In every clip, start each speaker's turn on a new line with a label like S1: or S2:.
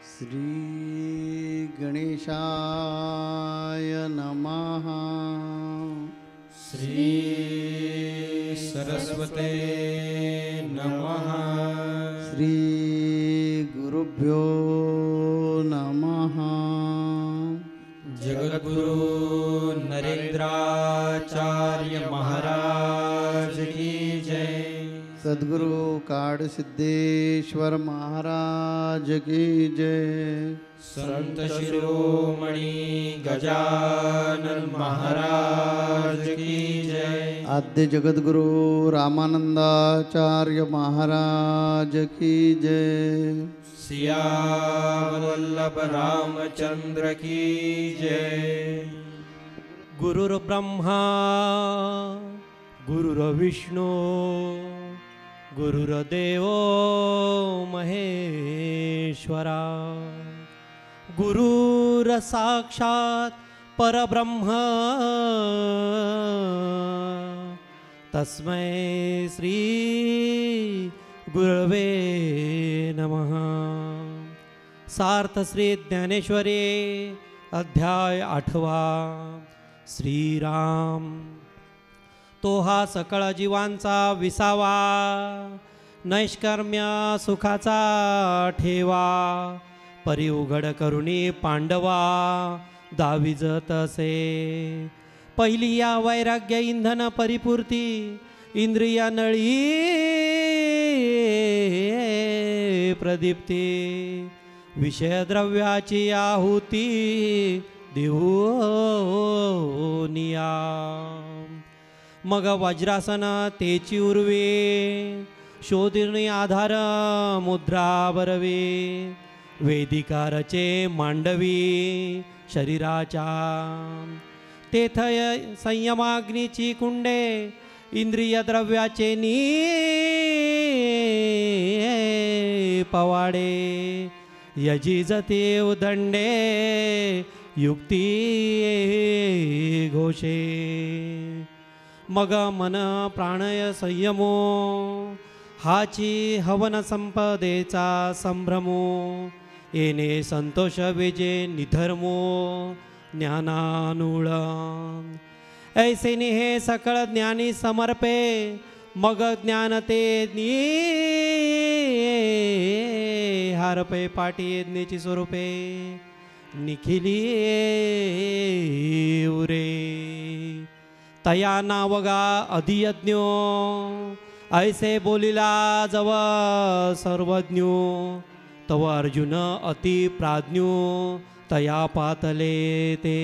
S1: श्री गणेशाय नमः।
S2: श्री सरस्वते नमः।
S1: श्री गुरुभ्यो नमः।
S2: जगद्गुरु नरेंद्राचार्य महाराज की जय।
S1: सद्गुरु काड सिद्धेश्वर महाराज की जय।
S2: संत शिरोमणि गजानन महाराज की जय।
S1: आद्य जगद्गुरु रामानंदाचार्य महाराज की जय।
S2: सियावल्लभ रामचंद्र की जय।
S3: गुरुर्ब्रह्मा गुरुर्विष्णू गुरुर्देवो महेश्वरा। गुरुर्साक्षात् परब्रह्म तस्मै श्री गुरवे नमः। सार्थ श्री ज्ञानेश्वरी अध्याय 8वा। श्रीराम तो हा सकळ जीवांचा विसावा, नैष्कर्म्य सुखाचा ठेवा। परी उघड करुणी पांडवा दाविजत असे। पहिली या वैराग्य इंधन परिपूर्ती, इंद्रिय नळी प्रदीप्ती। विषय द्रव्याची आहुती देऊनिया। मग वज्रासन तेची उर्वे, शोधिनी आधार मुद्रा बरवे। वेदिकारचे मांडवी शरीराच्या, तेथय संयमाग्नीची कुंडे। इंद्रिय द्रव्याचे नी पवाडे, यजिजते उदंडे युक्ती घोषे। मग मन प्राणय संयमो, हाची हवन संपदेचा संभ्रमो। येणे संतोष विजे निधर्मो ज्ञानानुळ। ऐसे हे सकळ ज्ञानी समर्पे, मग ज्ञान ते हारपे। पाठी यज्ञेची स्वरूपे निखिली उरे। तया नावगा अधियज्ञो, ऐसे बोलिला जव सर्वज्ञो। तव अर्जुन अति प्राज्ञो, तया पातले ते।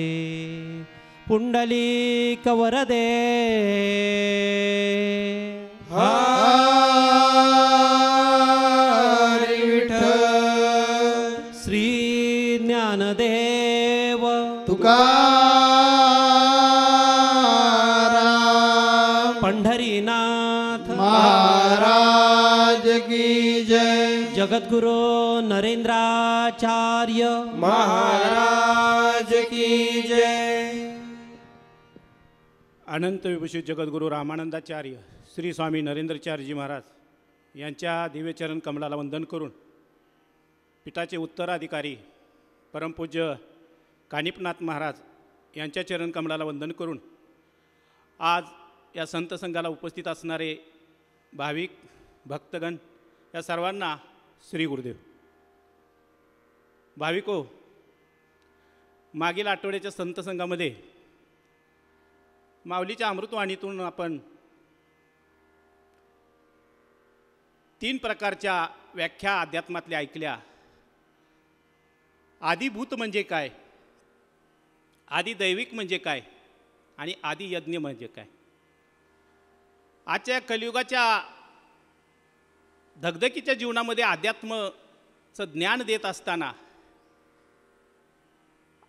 S3: पुंडलिक वरदे
S2: हरी विठ्ठल।
S3: श्री ज्ञानदेव
S1: तुकाराम
S3: पंढरीनाथ
S1: महाराज की जय।
S3: जगद्गुरु नरेंद्राचार्य
S2: महाराज की जय।
S4: अनंत विभूषित जगद्गुरू रामानंदाचार्य श्री स्वामी नरेंद्रचार्यजी महाराज यांच्या दिव्यचरण कमलाला वंदन करून, पीठाचे उत्तराधिकारी परमपूज्य कानिपनाथ महाराज यांच्या चरण कमलाला वंदन करून, आज या संत संघाला उपस्थित असणारे भाविक भक्तगण या सर्वांना श्री गुरुदेव। भाविको, मागील आठवड्याच्या संत संघामध्ये माऊलीच्या अमृतवाणीतून आपण 3 प्रकारच्या व्याख्या अध्यात्मातल्या ऐकल्या। आदिभूत म्हणजे काय, आदिदैविक म्हणजे काय आणि आदियज्ञ म्हणजे काय। आजच्या कलियुगाच्या धगधकीच्या जीवनामध्ये अध्यात्माचं ज्ञान देत असताना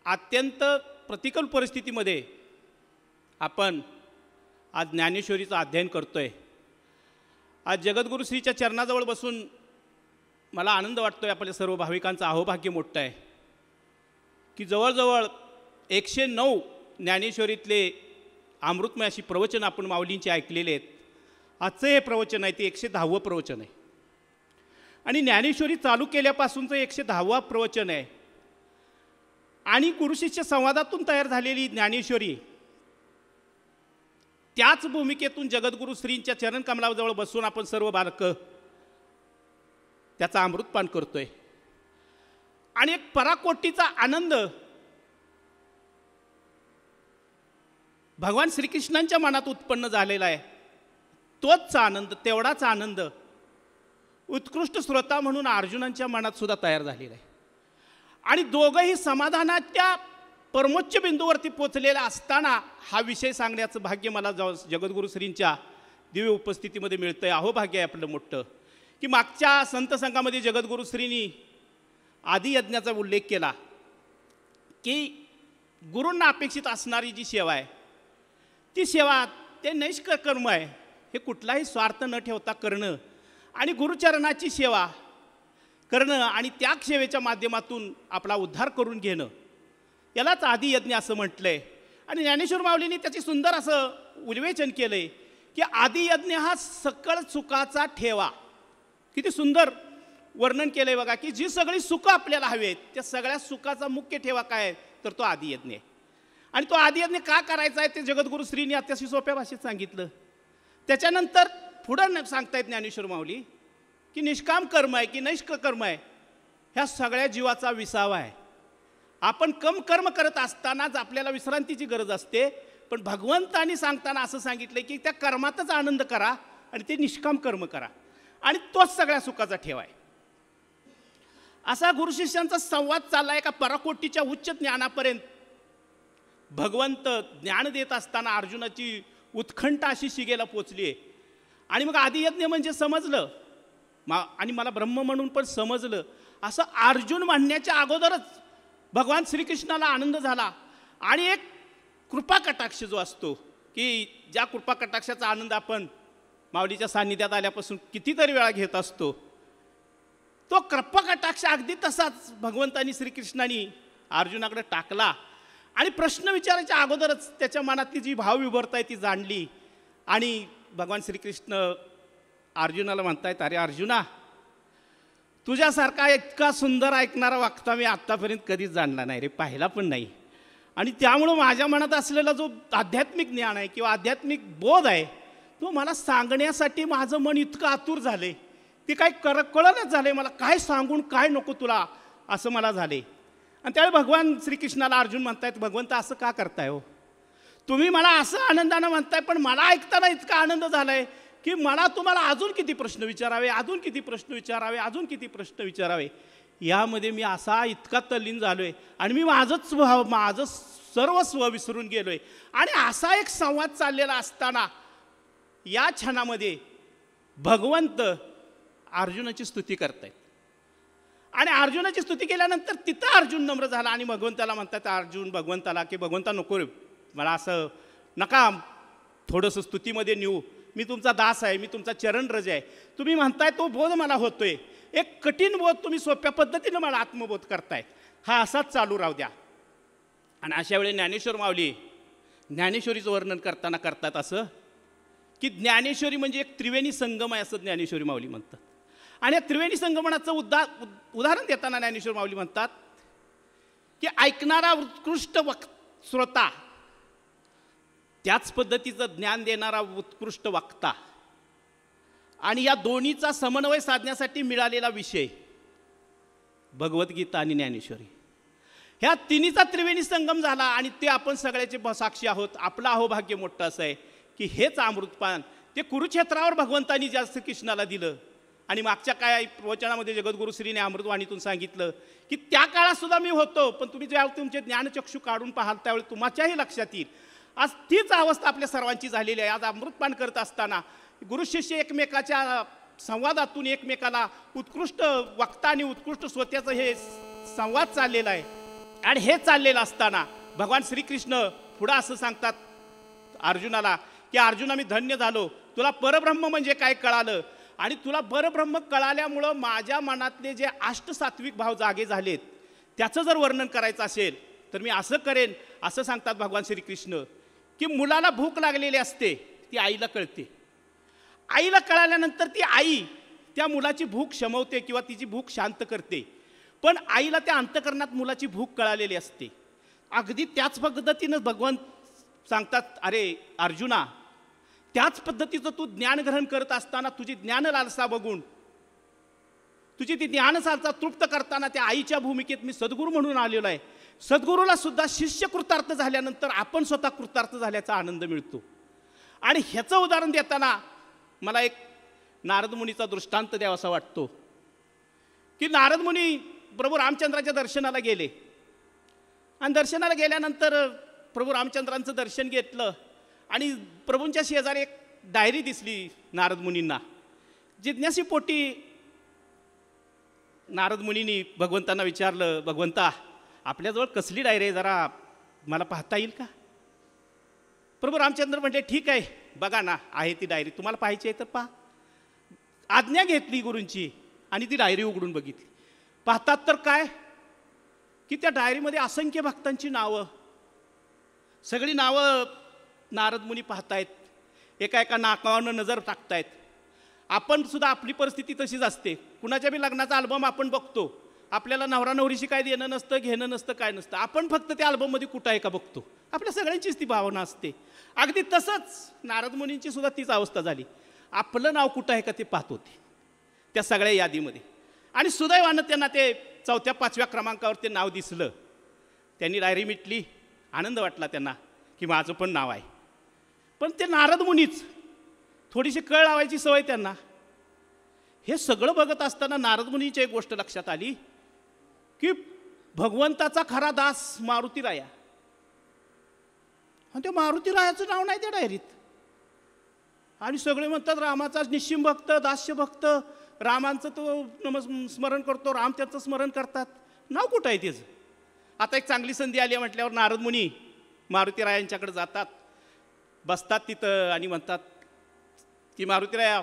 S4: अत्यंत प्रतिकूल परिस्थितीमध्ये आपण आज ज्ञानेश्वरीचं अध्ययन करतोय। आज जगद्गुरुश्रीच्या चरणाजवळ बसून मला आनंद वाटतोय। आपल्या सर्व भाविकांचं अहोभाग्य मोठं आहे की जवळजवळ 109 ज्ञानेश्वरीतले अमृतमय अशी प्रवचन आपण माऊलींची ऐकलेले आहेत। आजचं हे प्रवचन आहे ते 110वं प्रवचन आहे। आणि ज्ञानेश्वरी चालू केल्यापासूनचं 110वा प्रवचन आहे. आणि गुरुशिष्य संवादातून तयार झालेली ज्ञानेश्वरी त्याच भूमिकेतून जगद्गुरु श्रींच्या चरणकमलाजवळ बसून आपण सर्व बालकं त्याचा अमृतपान करतोय. आणि एक पराकोटीचा आनंद भगवान श्रीकृष्णांच्या मनात उत्पन्न झालेला आहे. तोच आनंद, तेवढाच आनंद उत्कृष्ट श्रोता म्हणून अर्जुनांच्या मनात सुद्धा तयार झालेला आहे. आणि दोघंही समाधानाच्या परमोच्च बिंदूवरती पोचलेला असताना हा विषय सांगण्याचं भाग्य मला जगद्गुरु श्रींच्या दिव्य उपस्थितीमध्ये मिळतंय. अहो भाग्य आहे आपलं मोठं, की मागच्या संत संघामध्ये जगद्गुरु श्रींनी आदियज्ञाचा उल्लेख केला की गुरूंना अपेक्षित असणारी जी सेवा आहे ती सेवा ते नैष्क कर्म आहे. हे कुठलाही स्वार्थ न ठेवता करणं आणि गुरुचरणाची सेवा करणं आणि त्या सेवेच्या माध्यमातून आपला उद्धार करून घेणं, यालाच आदियज्ञ असं म्हटलं आहे. आणि ज्ञानेश्वर माऊलींनी त्याची सुंदर असं उल्लेखन केलं आहे की आदियज्ञ हा सकळ सुखाचा ठेवा. किती सुंदर वर्णन केलं आहे बघा, की जी सगळी सुखं आपल्याला हवी आहेत त्या सगळ्या सुखाचा मुख्य ठेवा काय आहे तर तो आदियज्ञ आहे. आणि तो आदियज्ञ का करायचा आहे ते जगद्गुरु श्रींनी अतिशय सोप्या भाषेत सांगितलं. त्याच्यानंतर पुढं सांगतायत ज्ञानेश्वर माऊली की निष्काम कर्म आहे की नैष्क कर्म आहे ह्या सगळ्या जीवाचा विसावा आहे. आपण कर्म करत असतानाच आपल्याला विश्रांतीची गरज असते, पण भगवंतांनी सांगताना असं सांगितलं की त्या कर्मातच आनंद करा आणि ते निष्काम कर्म करा आणि तोच सगळ्या सुखाचा ठेवा आहे. असा गुरुशिष्यांचा संवाद चालला एका पराकोटीच्या उच्च ज्ञानापर्यंत. भगवंत ज्ञान देत असताना अर्जुनाची उत्कंठा अशी शिगेला पोचली आहे. आणि मग आदियज्ञ म्हणजे समजलं आणि मला ब्रह्म म्हणून पण समजलं असं अर्जुन म्हणण्याच्या अगोदरच भगवान श्रीकृष्णाला आनंद झाला. आणि एक कृपा कटाक्ष जो असतो की ज्या कृपा कटाक्षाचा आनंद आपण माऊलीच्या सान्निध्यात आल्यापासून कितीतरी वेळा घेत असतो, तो कृपा कटाक्ष अगदी तसाच भगवंतानी श्रीकृष्णाने अर्जुनाकडे टाकला. आणि प्रश्न विचारायच्या अगोदरच त्याच्या मनातली जी भावविभरता आहे ती जाणली. आणि भगवान श्रीकृष्ण अर्जुनाला म्हणतायत, अरे अर्जुना, तुझ्यासारखा इतका सुंदर ऐकणारा वक्ता मी आत्तापर्यंत कधीच जाणला नाही रे, पाहिला पण नाही. आणि त्यामुळं माझ्या मनात असलेला जो आध्यात्मिक ज्ञान आहे किंवा आध्यात्मिक बोध आहे तो मला सांगण्यासाठी माझं मन इतकं आतुर झाले, ते काही कळणच झाले मला, काय सांगून काय नको तुला असं मला झाले. आणि त्यावेळी भगवान श्रीकृष्णाला अर्जुन म्हणतायत, भगवंत असं का करताय हो, तुम्ही मला असं आनंदानं म्हणताय पण मला ऐकताना इतका आनंद झाला आहे की मला तुम्हाला अजून किती प्रश्न विचारावे, अजून किती प्रश्न विचारावे, अजून किती प्रश्न विचारावे, यामध्ये मी असा इतका तल्लीन झालो आहे आणि मी माझं सर्वस्व विसरून गेलो आहे. आणि असा एक संवाद चाललेला असताना या क्षणामध्ये भगवंत अर्जुनाची स्तुती करतायत. आणि अर्जुनाची स्तुती केल्यानंतर तिथं अर्जुन नम्र झाला आणि भगवंताला म्हणतात अर्जुन भगवंताला की भगवंता नको रे, मला असं नका थोडंसं स्तुतीमध्ये नेऊ, मी तुमचा दास आहे, मी तुमचा चरणरज आहे, तुम्ही म्हणताय तो बोध मला होतोय, एक कठीण बोध तुम्ही सोप्या पद्धतीनं मला आत्मबोध करताय, हा असाच चालू राहू द्या. आणि अशा वेळी ज्ञानेश्वर माऊली ज्ञानेश्वरीचं वर्णन करताना करतात असं की ज्ञानेश्वरी म्हणजे एक त्रिवेणी संगम आहे असं ज्ञानेश्वरी माऊली म्हणतात. आणि या त्रिवेणी संगमनाचं उदाहरण देताना ज्ञानेश्वर माऊली म्हणतात की ऐकणारा उत्कृष्ट श्रोता, त्याच पद्धतीचं ज्ञान देणारा उत्कृष्ट वक्ता आणि या दोन्हीचा समन्वय साधण्यासाठी मिळालेला विषय भगवद्गीता आणि ज्ञानेश्वरी, ह्या तिन्हीचा त्रिवेणी संगम झाला. आणि ते आपण सगळ्याचे साक्षी आहोत. आपलं अहोभाग्य मोठं असं आहे की हेच अमृतपान ते कुरुक्षेत्रावर भगवंतांनी ज्या श्रीकृष्णाला दिलं. आणि मागच्या काय प्रवचनामध्ये जगद्गुरु श्रीने अमृतवाणीतून सांगितलं की त्या काळात सुद्धा मी होतो, पण तुम्ही ज्यावेळी तुमचे ज्ञानचक्षु काढून पाहाल त्यावेळी तुमच्याही लक्षात येईल. आज तीच अवस्था आपल्या सर्वांची झालेली आहे. आज अमृतपान करत असताना गुरुशिष्य एकमेकाच्या संवादातून एकमेकाला उत्कृष्ट वक्ता आणि उत्कृष्ट श्रोत्याचं हे संवाद चाललेला आहे. आणि हे चाललेलं असताना भगवान श्रीकृष्ण पुढं असं सांगतात अर्जुनाला की अर्जुना, मी धन्य झालो, तुला परब्रह्म म्हणजे काय कळालं. आणि तुला परब्रह्म कळाल्यामुळं माझ्या मनातले जे अष्टसात्विक भाव जागे झालेत त्याचं जर वर्णन करायचं असेल तर मी असं करेन. असं सांगतात भगवान श्रीकृष्ण की मुलाला भूक लागलेली असते ती आईला कळते. आईला कळाल्यानंतर ती आई त्या मुलाची भूक शमवते किंवा तिची भूक शांत करते, पण आईला त्या अंतःकरणात मुलाची भूक कळालेली असते. अगदी त्याच पद्धतीनं भगवान सांगतात, अरे अर्जुना, त्याच पद्धतीचं तू ज्ञानग्रहण करत असताना तुझी ज्ञानलालसा बघून, तुझी ती ज्ञानसालसा तृप्त करताना त्या आईच्या भूमिकेत मी सद्गुरू म्हणून आलेलो आहे. सद्गुरूला सुद्धा शिष्य कृतार्थ झाल्यानंतर आपण स्वतः कृतार्थ झाल्याचा आनंद मिळतो. आणि ह्याचं उदाहरण देताना मला एक नारद मुनीचा दृष्टांत द्यावासा वाटतो की नारद मुनी प्रभू रामचंद्राच्या दर्शनाला गेले आणि दर्शनाला गेल्यानंतर प्रभू रामचंद्रांचं दर्शन घेतलं आणि प्रभूंच्या शेजारी एक डायरी दिसली नारद मुनींना. जिज्ञासेपोटी नारद मुनींनी भगवंतांना विचारलं, भगवंता आपल्याजवळ कसली डायरी आहे, जरा मला पाहता येईल का? प्रभू रामचंद्र म्हटले, ठीक आहे, बघा ना, आहे ती डायरी, तुम्हाला पाहायची आहे तर पहा. आज्ञा घेतली गुरूंची आणि ती डायरी उघडून बघितली. पाहतात तर काय की त्या डायरीमध्ये असंख्य भक्तांची नावं, सगळी नावं नारद मुनी पाहतायत, एका एका नाकावर नजर टाकतायत. आपण सुद्धा आपली परिस्थिती तशीच असते. कुणाच्या बी लग्नाचा अल्बम आपण बघतो, आपल्याला नवरा नवरीशी काय देणं नसतं, घेणं नसतं, काय नसतं, आपण फक्त त्या अल्बममध्ये कुठं आहे का बघतो. आपल्या सगळ्यांचीच ती भावना असते. अगदी तसंच नारद मुनींची सुद्धा तीच अवस्था झाली. आपलं नाव कुठं आहे का ते पाहत होते त्या सगळ्या यादीमध्ये. आणि सुदैवानं त्यांना ते 4-5व्या क्रमांकावर ते नाव दिसलं. त्यांनी डायरी मिटली, आनंद वाटला त्यांना की माझं पण नाव आहे. पण ते नारद मुनीच थोडीशी कळ लावायची सवय त्यांना. हे सगळं बघत असताना नारद मुनीची एक गोष्ट लक्षात आली की भगवंताचा खरा दास मारुतीराया, आणि त्या मारुतीरायाचं नाव नाही त्या डायरीत. आणि सगळे म्हणतात रामाचा निश्चिम भक्त, दास्य भक्त, रामांचं तो स्मरण करतो, राम त्याचं स्मरण करतात, नाव कुठं आहे त्याचं? आता एक चांगली संधी आली म्हटल्यावर नारद मुनी मारुतीरायांच्याकडे जातात, बसतात तिथं आणि म्हणतात की मारुतीराया,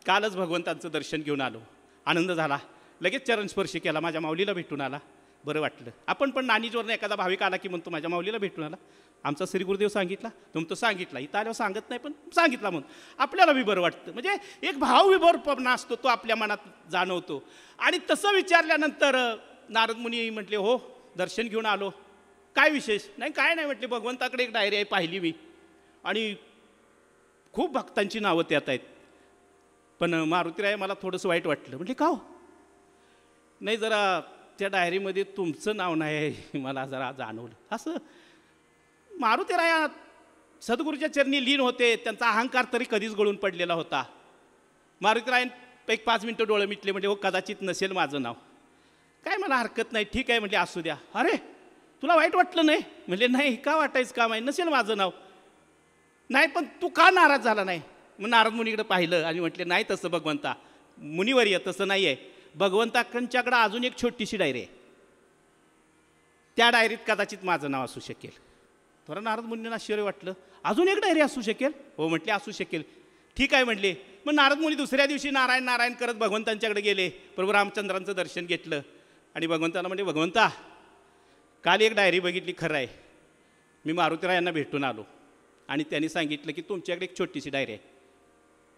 S4: कालच भगवंतांचं दर्शन घेऊन आलो, आनंद झाला, लगेच चरणस्पर्श केला, माझ्या माऊलीला भेटून आला, बरं वाटलं. आपण पण नानीजवरनं एखादा भाविक आला की म्हणतो माझ्या माऊलीला भेटून आला, आमचा श्री गुरुदेव सांगितला, तुमचं सांगितला, इथं आल्यावर सांगत नाही पण सांगितला म्हणून आपल्याला बी बरं वाटतं. म्हणजे एक भावविभोरपणा असतो तो आपल्या मनात जाणवतो. आणि तसं विचारल्यानंतर नारद मुनी म्हटले, हो दर्शन घेऊन आलो, काय विशेष? नाही काय नाही म्हटले, भगवंताकडे एक डायरी आहे, पाहिली मी, आणि खूप भक्तांची नावं त्यात आहेत, पण मारुतीराय मला थोडंसं वाईट वाटलं. म्हटले का हो? नाही, जरा त्या डायरीमध्ये तुमचं नाव नाही, मला जरा जाणवलं. असं मारुतीराया सद्गुरूच्या चरणी लीन होते, त्यांचा अहंकार तरी कधीच गळून पडलेला होता. मारुतीरायन एक 5 मिनटं डोळे मिटले, म्हणजे हो कदाचित नसेल माझं नाव, काय मला हरकत नाही, ठीक आहे म्हटले, असू द्या. अरे तुला वाईट वाटलं नाही? म्हणजे नाही, का वाटायचं काम आहे, नसेल माझं नाव. नाही पण तू का नाराज झाला नाही? मग नारद मुनीकडे पाहिलं आणि म्हटले, नाही तसं भगवंता, मुनीवर्य तसं नाही आहे, भगवंतांच्याकडं अजून एक छोटीशी डायरी आहे, त्या डायरीत कदाचित माझं नाव असू शकेल. थोडं नारद मुनींना आश्चर्य वाटलं, अजून एक डायरी असू शकेल? हो म्हटले, असू शकेल. ठीक आहे म्हटले. मग नारद मुनी दुसऱ्या दिवशी नारायण नारायण करत भगवंतांच्याकडे गेले, प्रभू रामचंद्रांचं दर्शन घेतलं आणि भगवंताला म्हणजे, भगवंता काल एक डायरी बघितली, खरं आहे, मी मारुतीरायांना भेटून आलो आणि त्यांनी सांगितलं की तुमच्याकडे एक छोटीशी डायरी आहे.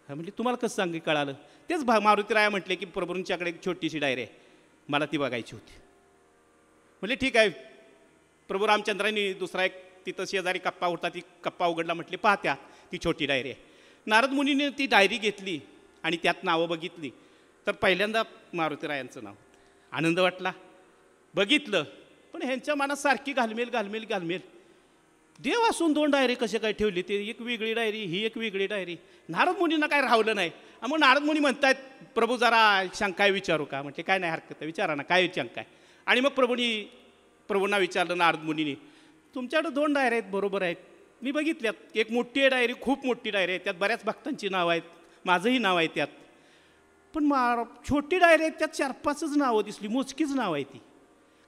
S4: म्हणजे तुम्हाला कसं कळालं? तेच मारुतीराया म्हटले की प्रभूंच्याकडे एक छोटीशी डायरी आहे, मला ती बघायची होती. म्हणजे ठीक आहे. प्रभू रामचंद्रांनी दुसरा एक तिथं शेजारी कप्पा होता, ती कप्पा उघडला, म्हटले पाहत्या ती छोटी डायरी आहे. नारद मुनीने ती डायरी घेतली आणि त्यात नावं बघितली तर पहिल्यांदा मारुतीरायांचं नाव. आनंद वाटला, बघितलं, पण ह्यांच्या मनात सारखी घालमेल घालमेल घालमेल. देव असून 2 डायरी कसे काय ठेवली? ते एक वेगळी डायरी, ही एक वेगळी डायरी. नारद मुनींना काय राहवलं नाही. मग नारद मुनी म्हणतायत, प्रभू जरा शंका विचारू का? म्हटले काय नाही हरकत आहे, विचारा ना, काय शंका आहे? आणि मग प्रभूंना विचारलं नारद मुनीने, तुमच्याकडे 2 डायऱ्या आहेत, बरोबर आहेत, मी बघितल्यात, एक मोठी आहे डायरी, खूप मोठी डायरी आहे, त्यात बऱ्याच भक्तांची नावं आहेत, माझंही नाव आहे त्यात, पण छोटी डायरी आहे त्यात 4-5च नावं दिसली, मोजकीच नाव आहे ती,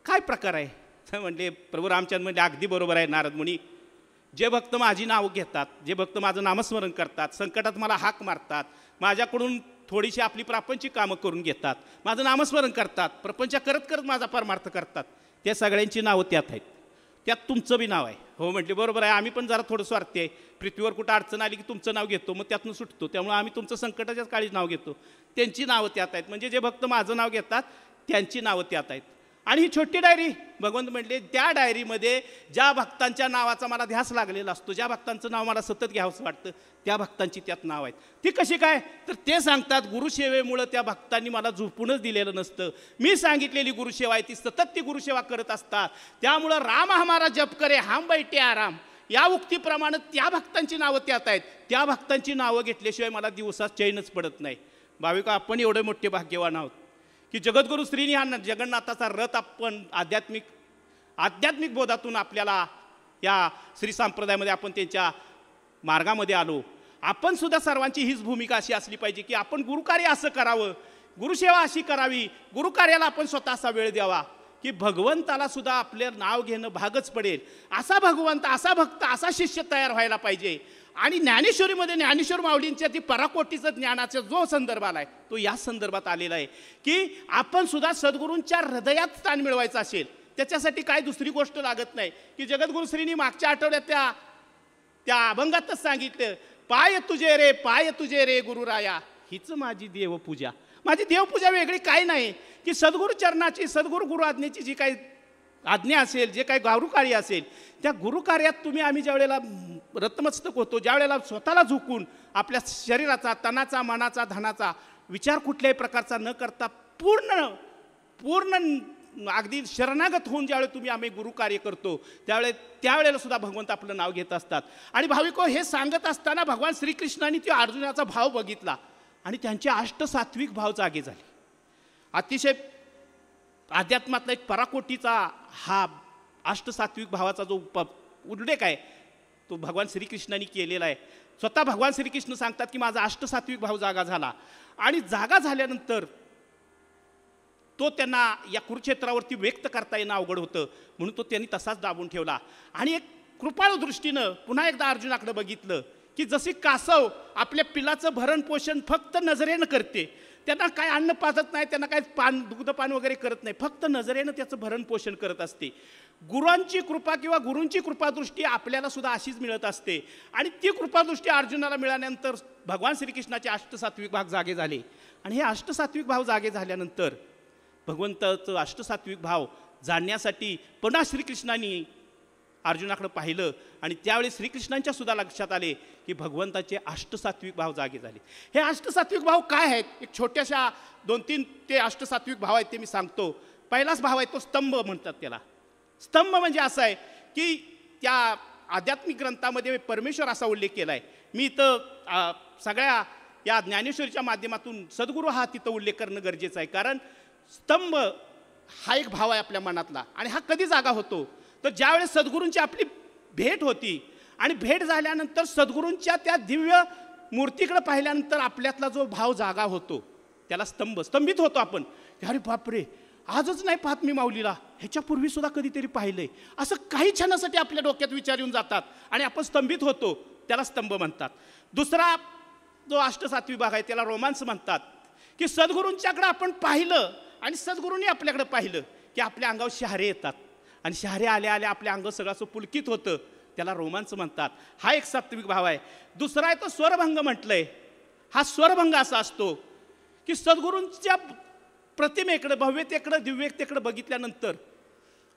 S4: काय प्रकार आहे? म्हणले प्रभू रामचंद्र म्हणजे अगदी बरोबर आहे नारद मुनी, जे भक्त माझी नावं घेतात, जे भक्त माझं नामस्मरण करतात, संकटात मला हाक मारतात, माझ्याकडून थोडीशी आपली प्रापंचिक कामं करून घेतात, माझं नामस्मरण करतात, प्रपंच करत करत माझा परमार्थ करतात, त्या सगळ्यांची नावं त्यात आहेत. त्यात तुमचं बी नाव आहे. हो म्हटले, बरोबर आहे, आम्ही पण जरा थोडं स्वार्थी आहे. पृथ्वीवर कुठं अडचण आली की तुमचं नाव घेतो, मग त्यातून सुटतो. त्यामुळे आम्ही तुमचं संकटाच्याच काळीच नाव घेतो. त्यांची नावं त्यात आहेत, म्हणजे जे भक्त माझं नाव घेतात त्यांची नावं त्यात आहेत. आणि ही छोटी डायरी भगवंत म्हटले, त्या डायरीमध्ये ज्या भक्तांच्या नावाचा मला ध्यास लागलेला असतो, ज्या भक्तांचं नाव मला सतत घ्यावंसं वाटतं, त्या भक्तांची त्यात नाव आहेत. ती कशी काय, तर ते सांगतात गुरुसेवेमुळं त्या भक्तांनी मला झोपूनच दिलेलं नसतं. मी सांगितलेली गुरुसेवा आहे ती सतत ती गुरुसेवा करत असतात. त्यामुळं राम हमारा जप करे हम बैठे आराम, या उक्तीप्रमाणे त्या भक्तांची नावं त्यात आहेत. त्या भक्तांची नावं घेतल्याशिवाय मला दिवसात चैनच पडत नाही. भाविक, आपण एवढे मोठे भाग्यवान आहोत की जगद्गुरु श्रीनी हा जगन्नाथाचा रथ आपण आध्यात्मिक बोधातून आपल्याला या श्री संप्रदायामध्ये आपण त्यांच्या मार्गामध्ये आलो. आपण सुद्धा सर्वांची हीच भूमिका अशी असली पाहिजे की आपण गुरुकार्य असं करावं, गुरुसेवा अशी करावी, गुरुकार्याला आपण स्वतः असा वेळ द्यावा की भगवंताला सुद्धा आपलं नाव घेणं भागच पडेल. असा भगवंत, असा भक्त, असा शिष्य तयार व्हायला पाहिजे. आणि ज्ञानेश्वरीमध्ये ज्ञानेश्वर माऊलींच्या ती पराकोटीचं ज्ञानाचा जो संदर्भ आला आहे तो या संदर्भात आलेला आहे की आपण सुद्धा सद्गुरूंच्या हृदयात स्थान मिळवायचं असेल, त्याच्यासाठी काय दुसरी गोष्ट लागत नाही. की जगद्गुरु श्रीनी मागच्या आठवड्यात त्या अभंगातच सांगितलं, पाय तुझे रे गुरुराया, हीच माझी देवपूजा. माझी देवपूजा वेगळी काय नाही की सद्गुरु चरणाची, सद्गुरु गुरु आज्ञेची जी काही आज्ञा असेल, जे काही गुरुकार्य असेल, त्या गुरुकार्यात आम्ही ज्या वेळेला रतमस्तक होतो, ज्या वेळेला स्वतःला झुकून आपल्या शरीराचा, तनाचा, मनाचा, धनाचा विचार कुठल्याही प्रकारचा न करता पूर्ण अगदी शरणागत होऊन ज्यावेळेला आम्ही गुरुकार्य करतो त्यावेळेला सुद्धा भगवंत आपलं नाव घेत असतात. आणि भाविको, हे सांगत असताना भगवान श्रीकृष्णाने तो अर्जुनाचा भाव बघितला आणि त्यांचे अष्टसात्विक भाव जागे झाले. अतिशय अध्यात्मातला एक पराकोटीचा हा अष्टसात्विक भावाचा जो उल्लेख आहे तो भगवान श्रीकृष्णाने केलेला आहे. स्वतः भगवान श्रीकृष्ण सांगतात की माझा अष्टसात्विक भाव जागा झाला. आणि जागा झाल्यानंतर तो त्यांना या कुरुक्षेत्रावरती व्यक्त करता येणं अवघड होतं, म्हणून तो त्यांनी तसाच दाबून ठेवला. आणि एक कृपाळू दृष्टीनं पुन्हा एकदा अर्जुनाकडे बघितलं की जशी कासव आपल्या पिलाचं भरण पोषण फक्त नजरेनं करते, त्यांना काय अन्न पाजत नाही, त्यांना काय दुग्धपान वगैरे करत नाही, फक्त नजरेनं त्याचं भरण पोषण करत असते. गुरूंची कृपा किंवा गुरूंची कृपादृष्टी आपल्याला सुद्धा अशीच मिळत असते. आणि ती कृपादृष्टी अर्जुनाला मिळाल्यानंतर भगवान श्रीकृष्णाचे अष्टसात्विक भाग जागे झाले. आणि हे अष्टसात्विक भाव जागे झाल्यानंतर भगवंताचं अष्टसात्विक भाव जाणण्यासाठी पुन्हा श्रीकृष्णाने अर्जुनाकडे पाहिलं आणि त्यावेळी श्रीकृष्णांच्या सुद्धा लक्षात आले की भगवंताचे अष्टसात्विक भाव जागे झाले. हे अष्टसात्विक भाव काय आहेत, एक छोट्याशा 2-3 ते अष्टसात्विक भाव आहेत ते मी सांगतो. पहिलाच भाव आहे तो स्तंभ म्हणतात त्याला. स्तंभ म्हणजे असं आहे की त्या आध्यात्मिक ग्रंथामध्ये परमेश्वर असा उल्लेख केला आहे. मी इथं सगळ्या या ज्ञानेश्वरीच्या माध्यमातून सद्गुरू हा तिथं उल्लेख करणं गरजेचं आहे. कारण स्तंभ हा एक भाव आहे आपल्या मनातला. आणि हा कधी जागा होतो तर ज्यावेळेस सद्गुरूंची आपली भेट होती आणि भेट झाल्यानंतर सद्गुरूंच्या त्या दिव्य मूर्तीकडे पाहिल्यानंतर आपल्यातला जो भाव जागा होतो त्याला स्तंभित होतो आपण. अरे बापरे, आजच नाही पाहत मी माऊलीला, ह्याच्यापूर्वी सुद्धा कधीतरी पाहिलंय, असं काही क्षणासाठी आपल्या डोक्यात विचार येऊन जातात आणि आपण स्तंभित होतो, त्याला स्तंभ म्हणतात. दुसरा जो अष्टसात्विक भाग आहे त्याला रोमांस म्हणतात. की सद्गुरूंच्याकडे आपण पाहिलं आणि सद्गुरूंनी आपल्याकडे पाहिलं की आपल्या अंगावर शहारे येतात आणि शहारे आल्या आल्या आपल्या अंग सगळं असं पुलकित होतं, त्याला रोमांस म्हणतात. हा एक सात्विक भाव आहे. दुसरा आहे तो स्वरभंग म्हटलंय. हा स्वरभंग असा असतो की सद्गुरूंच्या प्रतिमेकडे, भव्यतेकडे, दिव्यतेकडे बघितल्यानंतर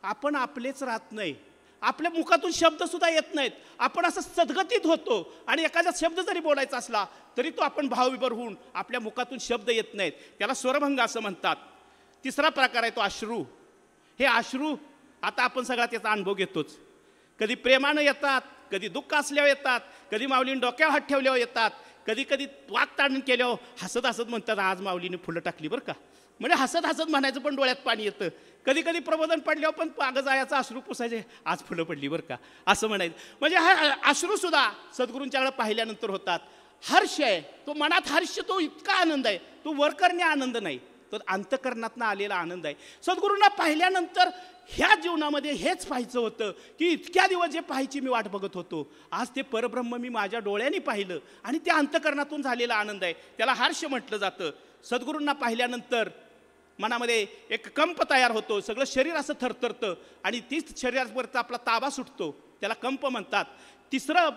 S4: आपण आपलेच राहत नाही, आपल्या मुखातून शब्दसुद्धा येत नाहीत, आपण असं सद्गतीत होतो. आणि एखादा शब्द जरी बोलायचा असला तरी तो आपण भावविभोर होऊन आपल्या मुखातून शब्द येत नाहीत, त्याला स्वरभंग असं म्हणतात. तिसरा प्रकार आहे तो अश्रू. हे अश्रू आता आपण सगळा त्याचा अनुभव घेतोच. कधी प्रेमानं येतात, कधी दुःख असल्यावर येतात, कधी माऊलीने डोक्यावर हात ठेवल्यावर येतात, कधी कधी वाकताडण केल्यावर हसत हसत म्हणतात आज माऊलीने फुलं टाकली बरं का, म्हणजे हसत हसत म्हणायचं पण डोळ्यात पाणी येतं. कधी कधी प्रबोधन पडल्यावर पण पागं जायचं अश्रू पुसायचे, आज फुलं पडली बरं का असं म्हणायचं. म्हणजे हा अश्रूसुद्धा सद्गुरूंच्याकडे पाहिल्यानंतर होतात. हर्ष आहे तो, मनात हर्ष, तो इतका आनंद आहे, तो वर करणे आनंद नाही, तर अंतकरणातनं आलेला आनंद आहे. सद्गुरूंना पाहिल्यानंतर ह्या जीवनामध्ये हेच पाहायचं होतं की इतक्या दिवस जे पाहायची मी वाट बघत होतो, आज ते परब्रह्म मी माझ्या डोळ्यांनी पाहिलं आणि त्या अंतकरणातून झालेला आनंद आहे, त्याला हर्ष म्हटलं जातं. सद्गुरूंना पाहिल्यानंतर मनामध्ये एक कंप तयार होतो, सगळं शरीर असं थरथरतं आणि तीच शरीरावरचा आपला ताबा सुटतो, त्याला कंप म्हणतात. तिसरं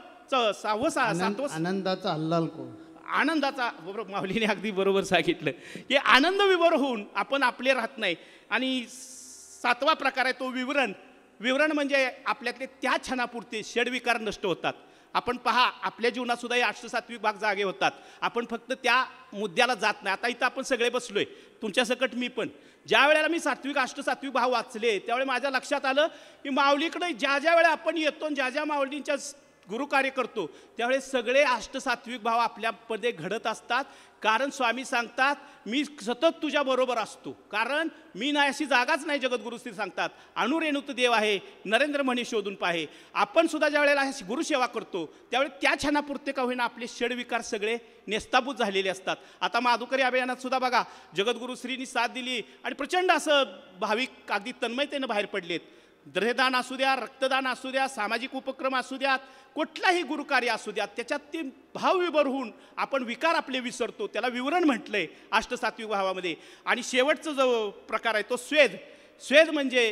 S4: सातवं
S1: आनंदाचा हल्लाल को
S4: आनंदाचा, बरोबर माऊलीने अगदी बरोबर सांगितलं की आनंद विभोर होऊन आपण आपले राहत नाही. आणि सातवा प्रकार आहे तो विवरण. विवरण म्हणजे आपल्यातले त्या क्षणापुरते षडविकार नष्ट होतात. आपण पहा, आपल्या जीवनात सुद्धा हे अष्टसात्विक भाग जागे होतात. आपण फक्त त्या मुद्द्याला जात नाही. आता इथं आपण सगळे बसलोय, तुमच्यासकट मी पण. ज्या वेळेला मी अष्टसात्विक भाव वाचले त्यावेळी माझ्या लक्षात आलं की माऊलीकडे ज्या वेळेला आपण येतो, ज्या माऊलींच्या गुरुकार्य करतो, त्यावेळेस सगळे अष्टसात्विक भाव आपल्यामध्ये घडत असतात. कारण स्वामी सांगतात, मी सतत तुझ्या बरोबर असतो. कारण मी नाही अशी जागाच नाही, जगद्गुरुश्री सांगतात. अणुरेणूत देव आहे, नरेंद्र म्हणी शोधून पाहे. आपण सुद्धा ज्या वेळेला गुरुसेवा करतो त्यावेळी त्या क्षणापुरते का होईना आपले षडविकार सगळे नेस्ताभूत झालेले असतात. आता माधुकरी अभियानात सुद्धा बघा, जगद्गुरुश्रींनी साथ दिली आणि प्रचंड असं भाविक अगदी तन्मयतेनं बाहेर पडलेत. देहदान असू द्या, रक्तदान असू द्या, सामाजिक उपक्रम असू द्यात, कुठलाही गुरुकार्य असू द्यात, त्याच्यात ते भावविभोर होऊन आपण विकार आपले विसरतो. त्याला विवरण म्हटलंय अष्टसात्विक भावामध्ये. आणि शेवटचा जो प्रकार आहे तो स्वेद. स्वेद म्हणजे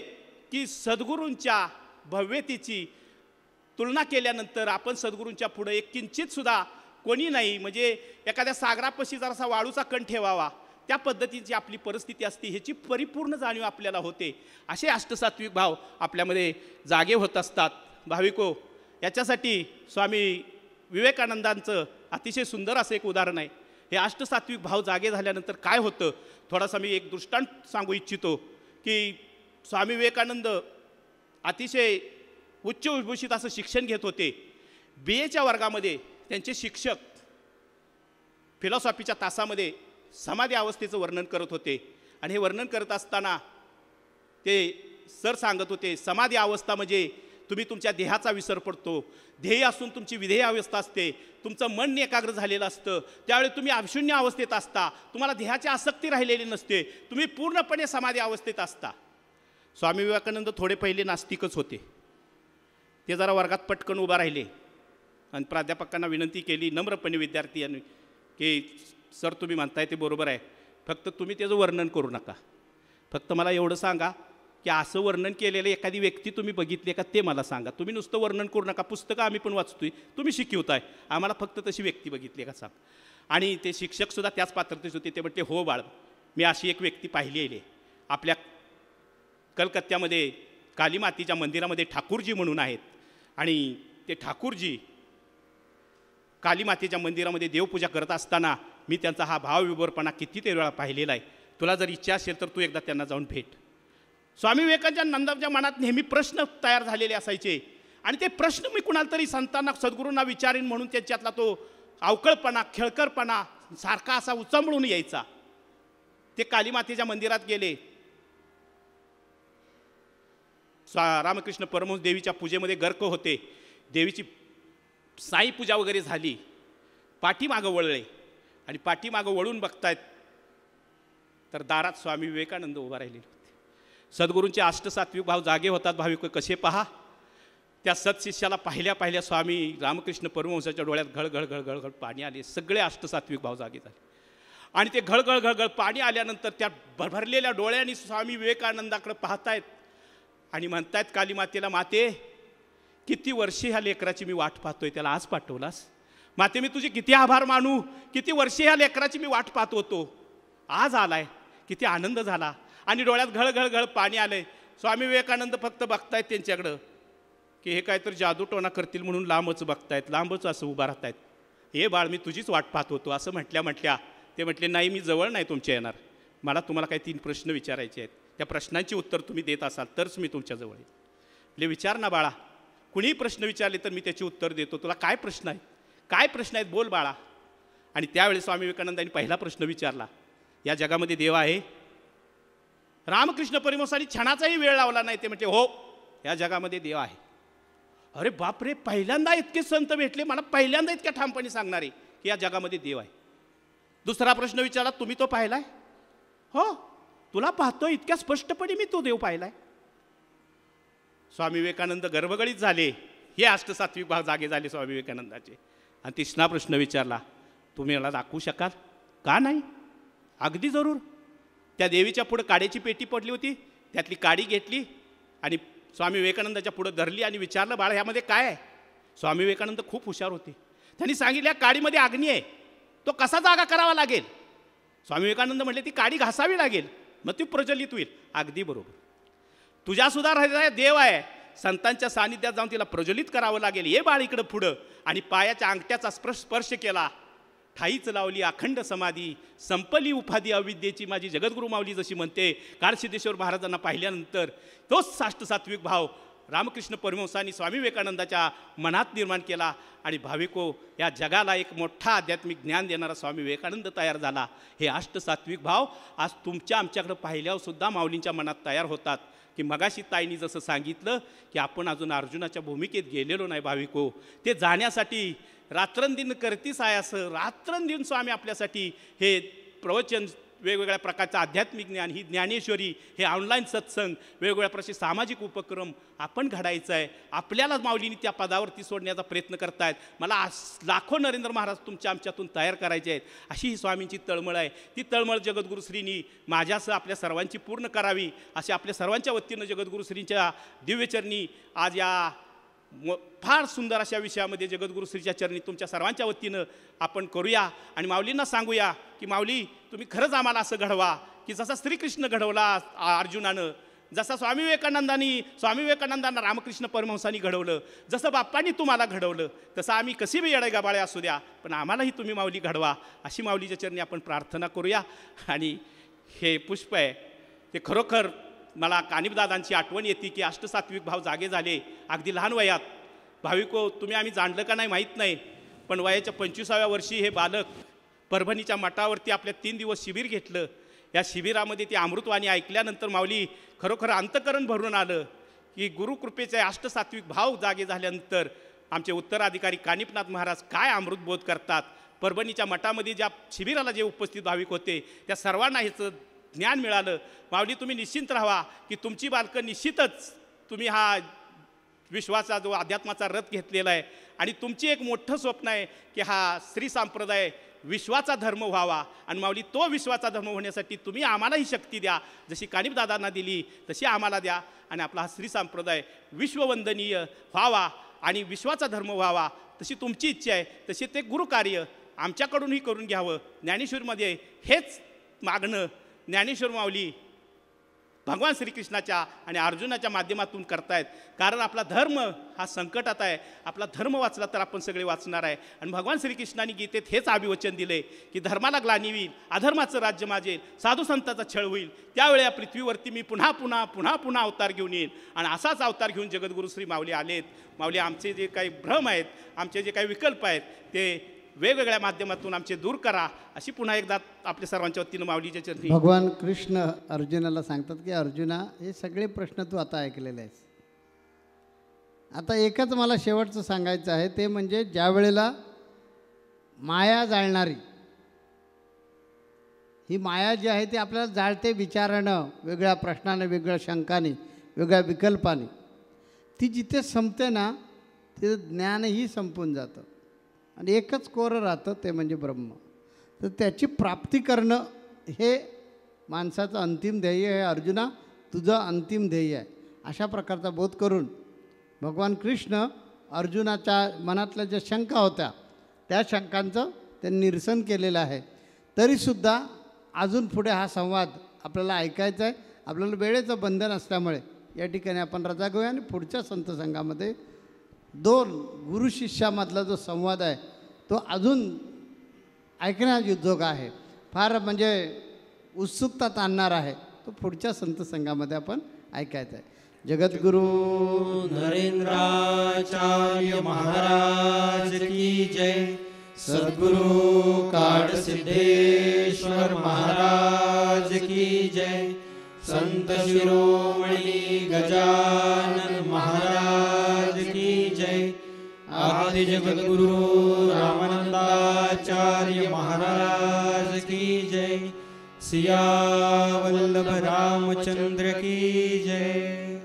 S4: की सद्गुरूंच्या भव्यतेची तुलना केल्यानंतर आपण सद्गुरूंच्या पुढे एक किंचित सुद्धा कोणी नाही, म्हणजे एखाद्या सागरापाशी जरासा वाळूचा कण ठेवावा त्या पद्धतीची आपली परिस्थिती असते, ह्याची परिपूर्ण जाणीव आपल्याला होते. असे अष्टसात्विक भाव आपल्यामध्ये जागे होत असतात. भाविको, याच्यासाठी स्वामी विवेकानंदांचं अतिशय सुंदर असं एक उदाहरण आहे. हे अष्टसात्विक भाव जागे झाल्यानंतर काय होतं, थोडासा मी एक दृष्टांत सांगू इच्छितो की स्वामी विवेकानंद अतिशय उच्च उद्भूषित असं शिक्षण घेत होते. BAच्या वर्गामध्ये त्यांचे शिक्षक फिलॉसॉफीच्या तासामध्ये समाधी अवस्थेचं वर्णन करत होते. आणि हे वर्णन करत असताना ते सर सांगत होते, समाधी अवस्था म्हणजे तुम्ही तुमच्या देहाचा विसर पडतो, ध्येय असून तुमची विधेय अवस्था असते, तुमचं मन एकाग्र झालेलं असतं, त्यावेळी तुम्ही अशून्य अवस्थेत असता, तुम्हाला देहाची आसक्ती राहिलेली नसते, तुम्ही पूर्णपणे समाधी अवस्थेत असता. स्वामी विवेकानंद थोडे पहिले नास्तिकच होते. ते जरा वर्गात पटकन उभा राहिले आणि प्राध्यापकांना विनंती केली नम्रपणे विद्यार्थी यांनी की सर तुम्ही म्हणताय ते बरोबर आहे, फक्त तुम्ही त्याचं वर्णन करू नका, फक्त मला एवढं सांगा की असं वर्णन केलेलं एखादी व्यक्ती तुम्ही बघितली का ते मला सांगा. तुम्ही नुसतं वर्णन करू नका, पुस्तकं आम्ही पण वाचतोय, तुम्ही शिकवताय, आम्हाला फक्त तशी व्यक्ती बघितली का सांग. आणि ते शिक्षकसुद्धा त्याच पात्रतेच होते. ते म्हणते हो बाळ, मी अशी एक व्यक्ती पाहिली आहे. आपल्या कलकत्त्यामध्ये कालीमातीच्या मंदिरामध्ये ठाकूरजी म्हणून आहेत आणि ते ठाकूरजी कालीमातेच्या मंदिरामध्ये देवपूजा करत असताना मी त्यांचा हा भावविभोरपणा कितीतरी वेळा पाहिलेला आहे. तुला जर इच्छा असेल तर तू एकदा त्यांना जाऊन भेट. स्वामी विवेकानंदांच्या मनात नेहमी प्रश्न तयार झालेले असायचे आणि ते प्रश्न मी कुणाला तरी संतांना सद्गुरूंना विचारीन म्हणून त्यांच्यातला तो अवकळपणा खेळकरपणा सारखा असा उचंबळून यायचा. ते कालीमातेच्या मंदिरात गेले. रामकृष्ण परमहंस देवीच्या पूजेमध्ये गर्क होते. देवीची साई पूजा वगैरे झाली. पाठीमागं वळले आणि पाठीमागं वळून बघतायत तर दारात स्वामी विवेकानंद उभा राहिलेले होते. सद्गुरूंचे अष्टसात्विक भाव जागे होतात. भाविक कसे पहा, त्या सत्शिष्याला पाहिल्या स्वामी रामकृष्ण परमहंसाच्या डोळ्यात घळघळ घळघळ घळ पाणी आले. सगळे अष्टसात्विक भाव जागे झाले आणि ते घळघळ घळघळ पाणी आल्यानंतर त्या भरलेल्या डोळ्यांनी स्वामी विवेकानंदाकडे पाहतायत आणि म्हणतायत कालीमातेला, माते किती वर्षे ह्या लेकराची मी वाट पाहतोय, त्याला आज पाठवलास. माते मी तुझे किती आभार मानू, किती वर्षे ह्या लेकराची मी वाट पाहत होतो, आज आलाय, किती आनंद झाला. आणि डोळ्यात घळघळ घळ पाणी आलंय. स्वामी विवेकानंद फक्त बघतायत त्यांच्याकडं की हे काहीतरी जादूटोणा करतील म्हणून लांबच बघतायत, लांबच असं उभा राहतायत. हे बाळ मी तुझीच वाट पाहत होतो असं म्हटल्या ते म्हटले, नाही मी जवळ नाही तुमच्या येणार, मला तुम्हाला काही 3 प्रश्न विचारायचे आहेत, त्या प्रश्नांची उत्तर तुम्ही देत असाल तरच मी तुमच्या जवळ येईल. विचार ना बाळा, कुणीही प्रश्न विचारले तर मी त्याची उत्तर देतो, तुला काय प्रश्न आहेत, काय प्रश्न आहेत बोल बाळा. आणि त्यावेळी स्वामी विवेकानंदांनी पहिला प्रश्न विचारला, या जगामध्ये देव आहे? रामकृष्ण परमहंसांनी क्षणाचाही वेळ लावला नाही. ते म्हणते हो, या जगामध्ये देव आहे. अरे बापरे, पहिल्यांदा इतके संत भेटले, मला पहिल्यांदा इतक्या ठामपणे सांगणारे की या जगामध्ये देव आहे. दुसरा प्रश्न विचारला, तुम्ही तो पाहिलाय? हो, तुला पाहतो इतक्या स्पष्टपणे मी तो देव पाहिलाय. स्वामी विवेकानंद गर्भगळीत झाले. हे अष्टसात्विक भाव जागे झाले स्वामी विवेकानंदाचे. आणि तिसरा प्रश्न विचारला, तुम्ही मला दाखवू शकाल? का नाही, अगदी जरूर. त्या देवीच्या पुढं काड्याची पेटी पडली होती, त्यातली काडी घेतली आणि स्वामी विवेकानंदाच्या पुढं धरली आणि विचारलं, बाळा ह्यामध्ये काय आहे? स्वामी विवेकानंद खूप हुशार होते. त्यांनी सांगितलं, काडीमध्ये अग्नी आहे, तो कसा जागा करावा लागेल? स्वामी विवेकानंद म्हटले, ती काडी घासावी लागेल, मग ती प्रज्वलित होईल. अगदी बरोबर. तुझ्यासुद्धा हृदयात देव आहे, संतांच्या सानिध्यात जाऊन तिला प्रज्वलित करावं लागेल. ये बाळ इकडं पुढं. आणि पायाच्या अंगठ्याचा स्पर्श केला. ठाईच लावली अखंड समाधी, संपली उपाधी अविद्येची माझी जगद्गुरू माऊली जशी म्हणते. काळसिद्धेश्वर महाराजांना पाहिल्यानंतर तोच साष्टसात्विक भाव रामकृष्ण परमहंसांनी स्वामी विवेकानंदाच्या मनात निर्माण केला आणि भाविको या जगाला एक मोठा आध्यात्मिक ज्ञान देणारा स्वामी विवेकानंद तयार झाला. हे अष्टसात्विक भाव आज तुमच्या आमच्याकडे पाहिल्यावर सुद्धा माऊलींच्या मनात तयार होतात. की मगाशी ताईंनी जसं सांगितलं की आपण अजून अर्जुनाच्या भूमिकेत गेलेलो नाही भाविको. ते जाण्यासाठी रात्रंदिन करतीस आहे असं रात्रंदिन स्वामी आपल्यासाठी हे प्रवचन, वेगवेगळ्या प्रकारचं आध्यात्मिक ज्ञान, ही ज्ञानेश्वरी, हे ऑनलाईन सत्संग, वेगवेगळ्या प्रकारचे सामाजिक उपक्रम आपण घडायचं आहे. आपल्याला माऊलींनी त्या पदावरती सोडण्याचा प्रयत्न करतायत. मला लाखो नरेंद्र महाराज तुमच्या आमच्यातून तयार करायचे आहेत, अशी ही स्वामींची तळमळ आहे. ती तळमळ जगद्गुरुश्रींनी माझ्यासह आपल्या सर्वांची पूर्ण करावी, असे आपल्या सर्वांच्या वतीनं जगद्गुरुश्रींच्या दिव्यचरणी आज या फार सुंदर अशा विषयामध्ये जगद्गुरुश्रीच्या चरणी तुमच्या सर्वांच्या वतीनं आपण करूया. आणि माऊलींना सांगूया की माऊली, तुम्ही खरंच आम्हाला असं घडवा की जसा श्रीकृष्ण घडवला अर्जुनानं, जसा स्वामी विवेकानंदांना रामकृष्ण परमहंसांनी घडवलं, जसं बाप्पांनी तुम्हाला घडवलं, तसं आम्ही कशी बी येडे गाबाळे असू द्या, पण आम्हालाही तुम्ही माऊली घडवा, अशी माऊलीच्या चरणी आपण प्रार्थना करूया. आणि हे पुष्प आहे ते खरोखर मला कानिपदादांची आठवण येते की अष्टसात्विक भाव जागे झाले अगदी लहान वयात. भाविको, तुम्ही आम्ही जाणलं का नाही माहीत नाही, पण वयाच्या 25व्या वर्षी हे बालक परभणीच्या मठावरती आपल्या 3 दिवस शिबिर घेतलं. या शिबिरामध्ये ती अमृतवाणी ऐकल्यानंतर माऊली खरोखर अंतकरण भरून आलं की गुरुकृपेचे अष्टसात्विक भाव जागे झाल्यानंतर आमचे उत्तराधिकारी कानिपनाथ महाराज काय अमृतबोध करतात. परभणीच्या मठामध्ये ज्या शिबिराला जे उपस्थित भाविक होते त्या सर्वांना ह्याचं ज्ञान मिळालं. माऊली, तुम्ही निश्चिंत राहा की तुमची बालकं निश्चितच, तुम्ही हा विश्वाचा जो अध्यात्माचा रथ घेतलेला आहे आणि तुमची एक मोठं स्वप्न आहे की हा श्री संप्रदाय विश्वाचा धर्म व्हावा. आणि माऊली, तो विश्वाचा धर्म होण्यासाठी तुम्ही आम्हालाही शक्ती द्या, जशी कानिपदादांना दिली तशी आम्हाला द्या. आणि आपला हा श्री संप्रदाय विश्ववंदनीय व्हावा आणि विश्वाचा धर्म व्हावा, तशी तुमची इच्छा आहे, तसे ते गुरुकार्य आमच्याकडूनही करून घ्यावं. ज्ञानेश्वरीमध्ये हेच मागणं ज्ञानेश्वर माऊली भगवान श्रीकृष्णाच्या आणि अर्जुनाच्या माध्यमातून करतायत. कारण आपला धर्म हा संकटात आहे. आपला धर्म वाचला तर आपण सगळे वाचणार आहे. आणि भगवान श्रीकृष्णाने गीतेत हेच अभिवचन दिले की धर्माला ग्लानी होईल, अधर्माचं राज्य माजेल, साधू संतांचा छळ होईल, त्यावेळी या पृथ्वीवरती मी पुन्हा पुन्हा पुन्हा पुन्हा अवतार घेऊन येईल. आणि असाच अवतार घेऊन जगद्गुरू श्री माऊली आलेत. माऊली, आमचे जे काही भ्रम आहेत, आमचे जे काही विकल्प आहेत, ते वेगवेगळ्या माध्यमातून आमचे दूर करा, अशी पुन्हा एकदा आपल्या सर्वांच्या वतीनं माऊलीच्या चरणी.
S1: भगवान कृष्ण अर्जुनाला सांगतात की अर्जुना, हे सगळे प्रश्न तू आता ऐकलेले आहेस. आता एकच मला शेवटचं सांगायचं आहे, ते म्हणजे ज्या वेळेला माया जाळणारी, ही माया जी आहे ती आपल्याला जाळते विचारानं, वेगळ्या प्रश्नाने, वेगळ्या शंकाने, वेगळ्या विकल्पाने. ती जिथे संपते ना, तिथं ज्ञानही संपून जातं आणि एकच कोरं राहतं, ते म्हणजे ब्रह्म. तर त्याची प्राप्ती करणं हे माणसाचं अंतिम ध्येय आहे. अर्जुना, तुझं अंतिम ध्येय आहे. अशा प्रकारचा बोध करून भगवान कृष्ण अर्जुनाच्या मनातल्या ज्या शंका होत्या त्या शंकांचं त्यांनी निरसन केलेलं आहे. तरीसुद्धा अजून पुढे हा संवाद आपल्याला ऐकायचा आहे. आपल्याला वेळेचं बंधन असल्यामुळे या ठिकाणी आपण रजा घेऊया आणि पुढच्या संत संघामध्ये 2 गुरु शिष्यामधला जो संवाद आहे तो अजून ऐकण्याजोगा आहे, फार म्हणजे उत्सुकता ताणणार आहे. तो पुढच्या संत संघामध्ये आपण ऐकायचा आहे. जगद्गुरु
S2: नरेंद्राचार्य महाराज की जय. सद्गुरु काडसिद्धेश्वर महाराज की जय. संत शिरोमणी गजानन महाराज की जय. आदि जगद्गुरु रामानंदाचार्य महाराज की जय. सिया वल्लभ रामचंद्र की जय.